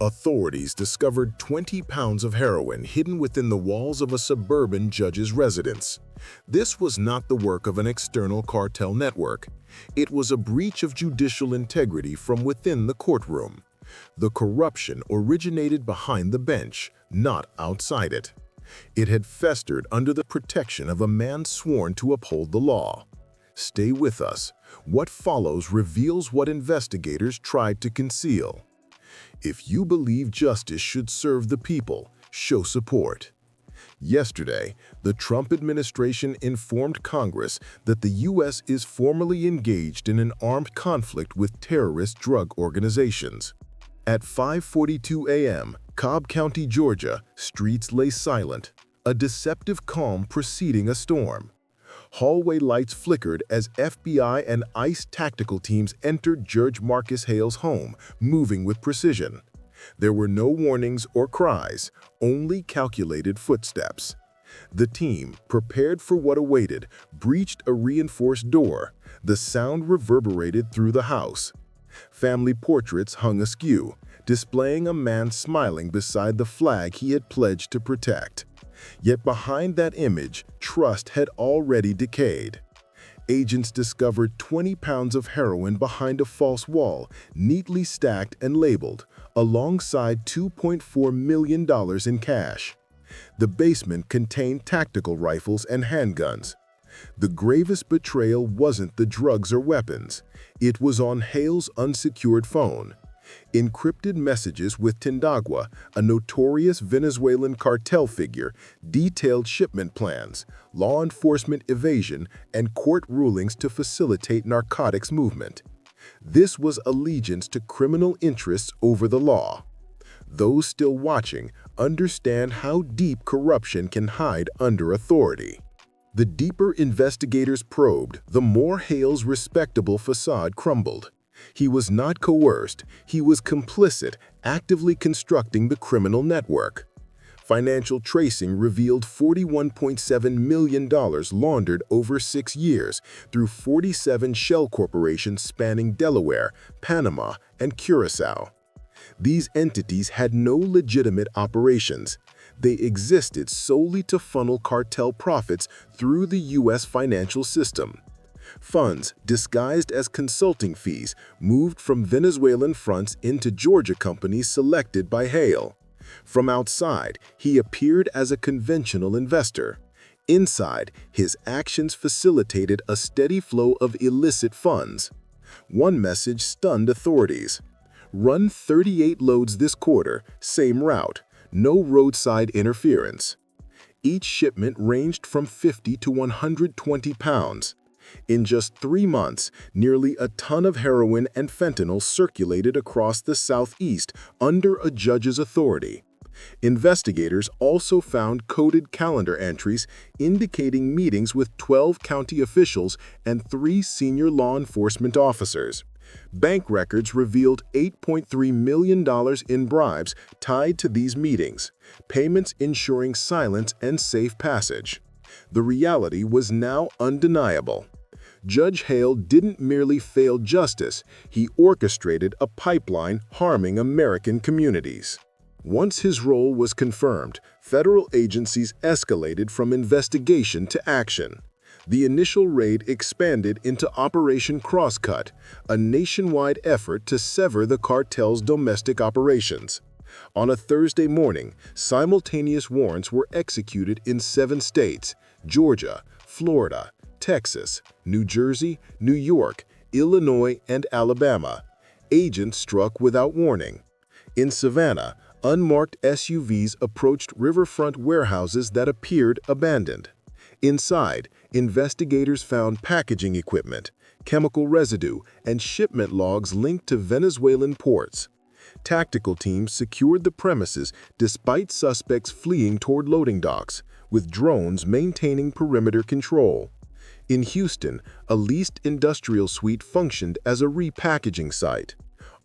Authorities discovered 20 pounds of heroin hidden within the walls of a suburban judge's residence. This was not the work of an external cartel network. It was a breach of judicial integrity from within the courtroom. The corruption originated behind the bench, not outside it. It had festered under the protection of a man sworn to uphold the law. Stay with us. What follows reveals what investigators tried to conceal. If you believe justice should serve the people, show support. Yesterday, the Trump administration informed Congress that the U.S. is formally engaged in an armed conflict with terrorist drug organizations. At 5:42 a.m., Cobb County, Georgia, streets lay silent, a deceptive calm preceding a storm. Hallway lights flickered as FBI and ICE tactical teams entered Judge Marcus Hale's home, moving with precision. There were no warnings or cries, only calculated footsteps. The team, prepared for what awaited, breached a reinforced door. The sound reverberated through the house. Family portraits hung askew, displaying a man smiling beside the flag he had pledged to protect. Yet behind that image, trust had already decayed. Agents discovered 20 pounds of heroin behind a false wall, neatly stacked and labeled, alongside $2.4 million in cash. The basement contained tactical rifles and handguns. The gravest betrayal wasn't the drugs or weapons. It was on Hale's unsecured phone. Encrypted messages with Tindagua, a notorious Venezuelan cartel figure, detailed shipment plans, law enforcement evasion, and court rulings to facilitate narcotics movement. This was allegiance to criminal interests over the law. Those still watching understand how deep corruption can hide under authority. The deeper investigators probed, the more Hale's respectable facade crumbled. He was not coerced, he was complicit, actively constructing the criminal network. Financial tracing revealed $41.7 million laundered over 6 years through 47 shell corporations spanning Delaware, Panama, and Curacao. These entities had no legitimate operations. They existed solely to funnel cartel profits through the U.S. financial system. Funds, disguised as consulting fees, moved from Venezuelan fronts into Georgia companies selected by Hale. From outside, he appeared as a conventional investor. Inside, his actions facilitated a steady flow of illicit funds. One message stunned authorities. Run 38 loads this quarter, same route, no roadside interference. Each shipment ranged from 50 to 120 pounds. In just 3 months, nearly a ton of heroin and fentanyl circulated across the Southeast under a judge's authority. Investigators also found coded calendar entries indicating meetings with 12 county officials and 3 senior law enforcement officers. Bank records revealed $8.3 million in bribes tied to these meetings, payments ensuring silence and safe passage. The reality was now undeniable. Judge Hale didn't merely fail justice, he orchestrated a pipeline harming American communities. Once his role was confirmed, federal agencies escalated from investigation to action. The initial raid expanded into Operation Crosscut, a nationwide effort to sever the cartel's domestic operations. On a Thursday morning, simultaneous warrants were executed in 7 states: Georgia, Florida, Texas, New Jersey, New York, Illinois, and Alabama. Agents struck without warning. In Savannah, unmarked SUVs approached riverfront warehouses that appeared abandoned. Inside, investigators found packaging equipment, chemical residue, and shipment logs linked to Venezuelan ports. Tactical teams secured the premises despite suspects fleeing toward loading docks, with drones maintaining perimeter control. In Houston, a leased industrial suite functioned as a repackaging site.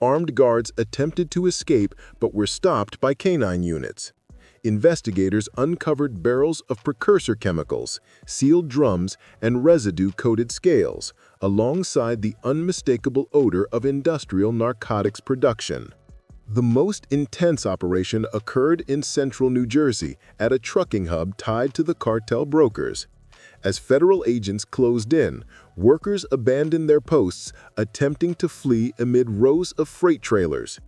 Armed guards attempted to escape but were stopped by canine units. Investigators uncovered barrels of precursor chemicals, sealed drums, and residue-coated scales, alongside the unmistakable odor of industrial narcotics production. The most intense operation occurred in central New Jersey at a trucking hub tied to the cartel brokers. As federal agents closed in, workers abandoned their posts, attempting to flee amid rows of freight trailers.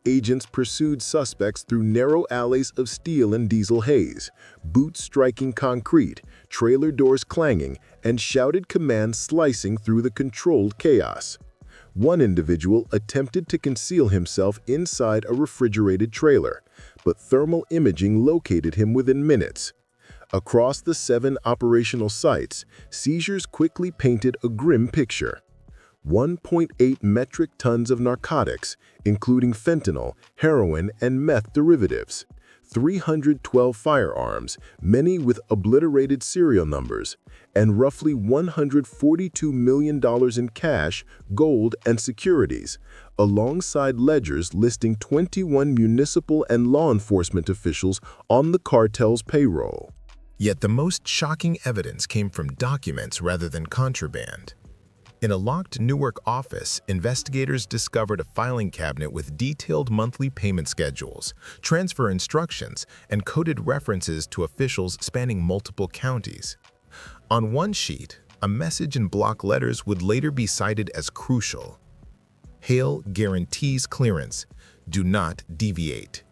Agents pursued suspects through narrow alleys of steel and diesel haze, boots striking concrete, trailer doors clanging, and shouted commands slicing through the controlled chaos. One individual attempted to conceal himself inside a refrigerated trailer, but thermal imaging located him within minutes. Across the 7 operational sites, seizures quickly painted a grim picture. 1.8 metric tons of narcotics, including fentanyl, heroin, and meth derivatives. 312 firearms, many with obliterated serial numbers, and roughly $142 million in cash, gold, and securities, alongside ledgers listing 21 municipal and law enforcement officials on the cartel's payroll. Yet the most shocking evidence came from documents rather than contraband. In a locked Newark office, investigators discovered a filing cabinet with detailed monthly payment schedules, transfer instructions, and coded references to officials spanning multiple counties. On one sheet, a message in block letters would later be cited as crucial. Hale guarantees clearance. Do not deviate.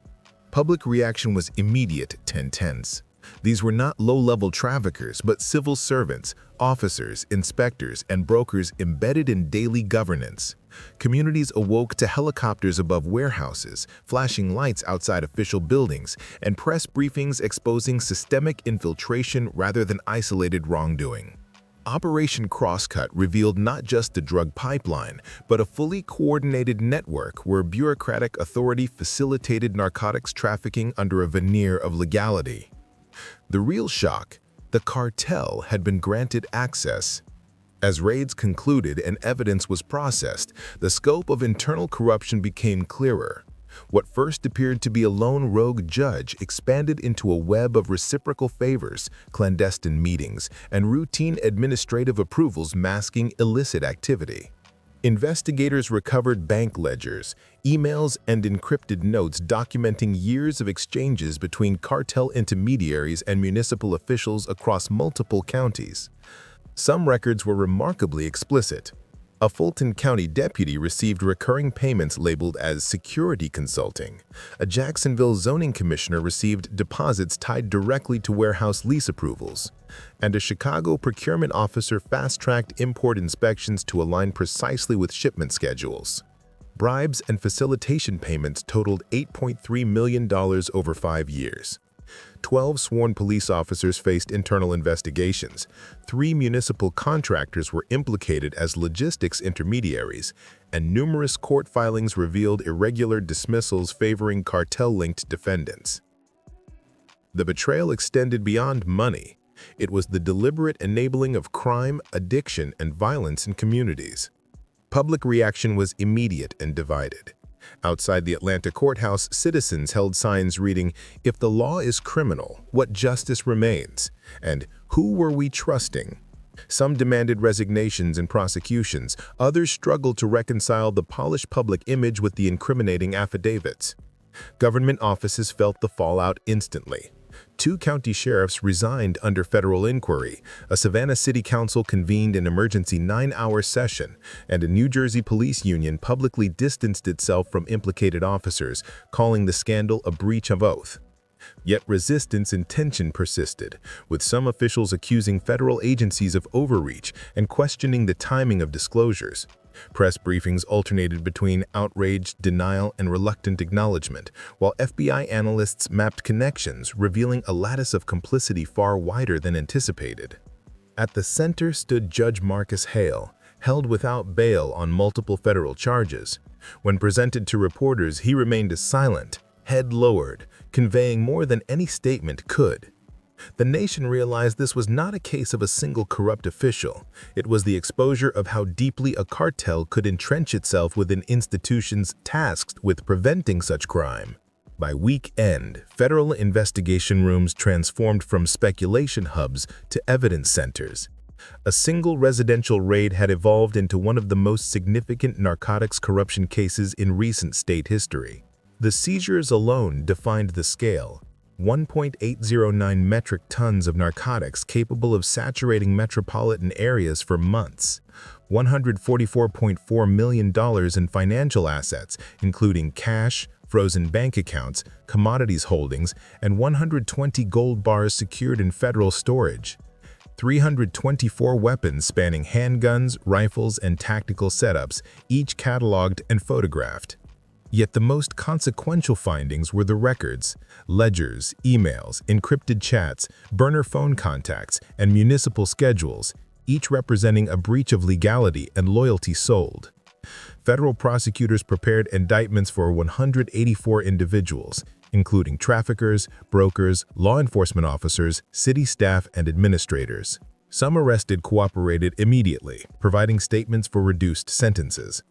Public reaction was immediate, 10/10s. These were not low-level traffickers, but civil servants, officers, inspectors, and brokers embedded in daily governance. Communities awoke to helicopters above warehouses, flashing lights outside official buildings, and press briefings exposing systemic infiltration rather than isolated wrongdoing. Operation Crosscut revealed not just a drug pipeline, but a fully coordinated network where bureaucratic authority facilitated narcotics trafficking under a veneer of legality. The real shock: the cartel had been granted access. As raids concluded and evidence was processed, the scope of internal corruption became clearer. What first appeared to be a lone rogue judge expanded into a web of reciprocal favors, clandestine meetings, and routine administrative approvals masking illicit activity. Investigators recovered bank ledgers, emails, and encrypted notes documenting years of exchanges between cartel intermediaries and municipal officials across multiple counties. Some records were remarkably explicit. A Fulton County deputy received recurring payments labeled as security consulting. A Jacksonville zoning commissioner received deposits tied directly to warehouse lease approvals. And a Chicago procurement officer fast-tracked import inspections to align precisely with shipment schedules. Bribes and facilitation payments totaled $8.3 million over 5 years. 12 sworn police officers faced internal investigations. 3 municipal contractors were implicated as logistics intermediaries, and numerous court filings revealed irregular dismissals favoring cartel-linked defendants. The betrayal extended beyond money. It was the deliberate enabling of crime, addiction, and violence in communities. Public reaction was immediate and divided. Outside the Atlanta courthouse, citizens held signs reading, "If the law is criminal, what justice remains?" and "Who were we trusting?" Some demanded resignations and prosecutions. Others struggled to reconcile the polished public image with the incriminating affidavits. Government offices felt the fallout instantly. 2 county sheriffs resigned under federal inquiry, a Savannah City Council convened an emergency 9-hour session, and a New Jersey police union publicly distanced itself from implicated officers, calling the scandal a breach of oath. Yet resistance and tension persisted, with some officials accusing federal agencies of overreach and questioning the timing of disclosures. Press briefings alternated between outrage, denial, and reluctant acknowledgement, while FBI analysts mapped connections, revealing a lattice of complicity far wider than anticipated. At the center stood Judge Marcus Hale, held without bail on multiple federal charges. When presented to reporters, he remained silent, head lowered, conveying more than any statement could. The nation realized this was not a case of a single corrupt official. It was the exposure of how deeply a cartel could entrench itself within institutions tasked with preventing such crime. By week end, federal investigation rooms transformed from speculation hubs to evidence centers. A single residential raid had evolved into one of the most significant narcotics corruption cases in recent state history. The seizures alone defined the scale: 1.809 metric tons of narcotics capable of saturating metropolitan areas for months, $144.4 million in financial assets, including cash, frozen bank accounts, commodities holdings, and 120 gold bars secured in federal storage. 324 weapons spanning handguns, rifles, and tactical setups, each cataloged and photographed. Yet the most consequential findings were the records: ledgers, emails, encrypted chats, burner phone contacts, and municipal schedules, each representing a breach of legality and loyalty sold. Federal prosecutors prepared indictments for 184 individuals, including traffickers, brokers, law enforcement officers, city staff, and administrators. Some arrested cooperated immediately, providing statements for reduced sentences.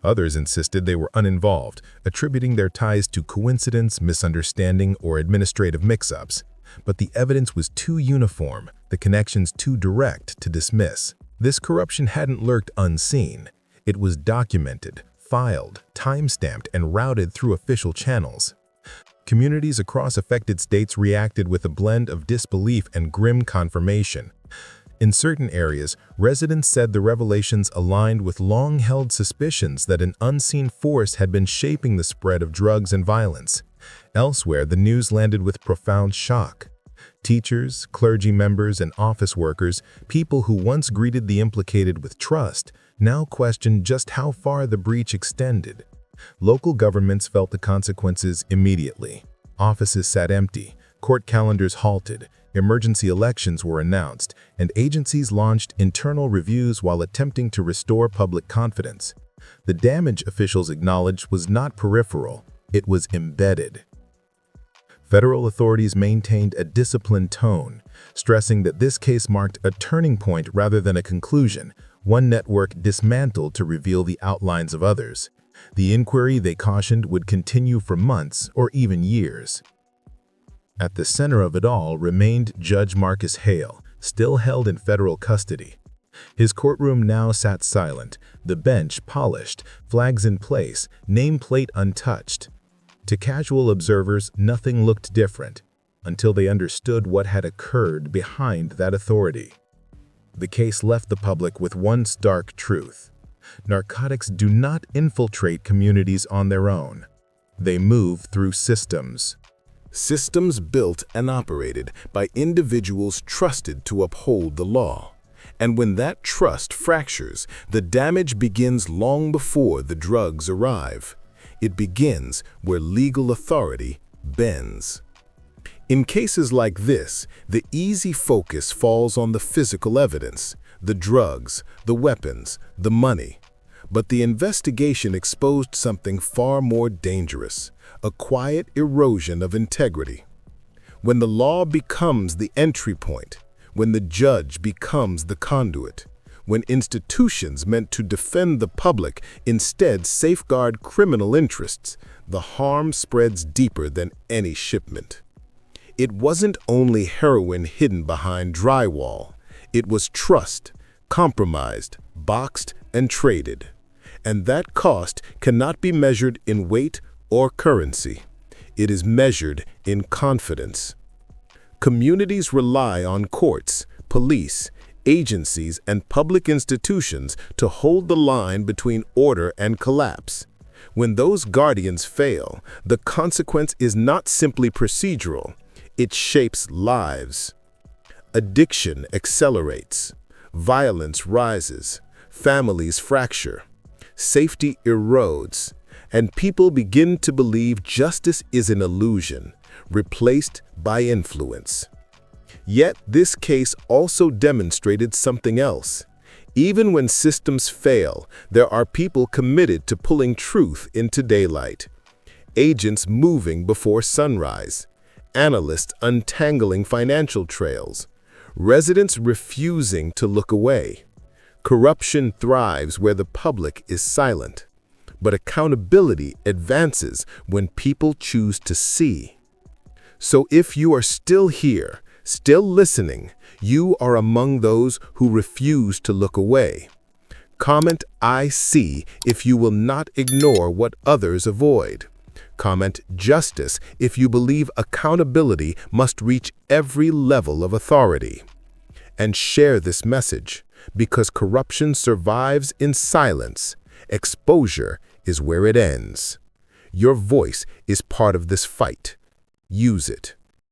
Others insisted they were uninvolved, attributing their ties to coincidence, misunderstanding, or administrative mix-ups. But the evidence was too uniform, the connections too direct to dismiss. This corruption hadn't lurked unseen. It was documented, filed, time-stamped, and routed through official channels. Communities across affected states reacted with a blend of disbelief and grim confirmation. In certain areas, residents said the revelations aligned with long-held suspicions that an unseen force had been shaping the spread of drugs and violence. Elsewhere, the news landed with profound shock. Teachers, clergy members, and office workers, people who once greeted the implicated with trust, now questioned just how far the breach extended. Local governments felt the consequences immediately. Offices sat empty, court calendars halted, emergency elections were announced, and agencies launched internal reviews while attempting to restore public confidence. The damage officials acknowledged was not peripheral, it was embedded. Federal authorities maintained a disciplined tone, stressing that this case marked a turning point rather than a conclusion, one network dismantled to reveal the outlines of others. The inquiry, they cautioned, would continue for months or even years. At the center of it all remained Judge Marcus Hale, still held in federal custody. His courtroom now sat silent, the bench polished, flags in place, nameplate untouched. To casual observers, nothing looked different, until they understood what had occurred behind that authority. The case left the public with one stark truth: narcotics do not infiltrate communities on their own. They move through systems. Systems built and operated by individuals trusted to uphold the law. And when that trust fractures, the damage begins long before the drugs arrive. It begins where legal authority bends. In cases like this, the easy focus falls on the physical evidence, the drugs, the weapons, the money. But the investigation exposed something far more dangerous: a quiet erosion of integrity. When the law becomes the entry point, when the judge becomes the conduit, when institutions meant to defend the public instead safeguard criminal interests, the harm spreads deeper than any shipment. It wasn't only heroin hidden behind drywall. It was trust, compromised, boxed, and traded. And that cost cannot be measured in weight or currency. It is measured in confidence. Communities rely on courts, police, agencies, and public institutions to hold the line between order and collapse. When those guardians fail, the consequence is not simply procedural. It shapes lives. Addiction accelerates. Violence rises. Families fracture. Safety erodes. And people begin to believe justice is an illusion, replaced by influence. Yet this case also demonstrated something else. Even when systems fail, there are people committed to pulling truth into daylight. Agents moving before sunrise. Analysts untangling financial trails. Residents refusing to look away. Corruption thrives where the public is silent. But accountability advances when people choose to see. So if you are still here, still listening, you are among those who refuse to look away. Comment "I see" if you will not ignore what others avoid. Comment justice if you believe accountability must reach every level of authority. And share this message, because corruption survives in silence. Exposure is where it ends. Your voice is part of this fight. Use it.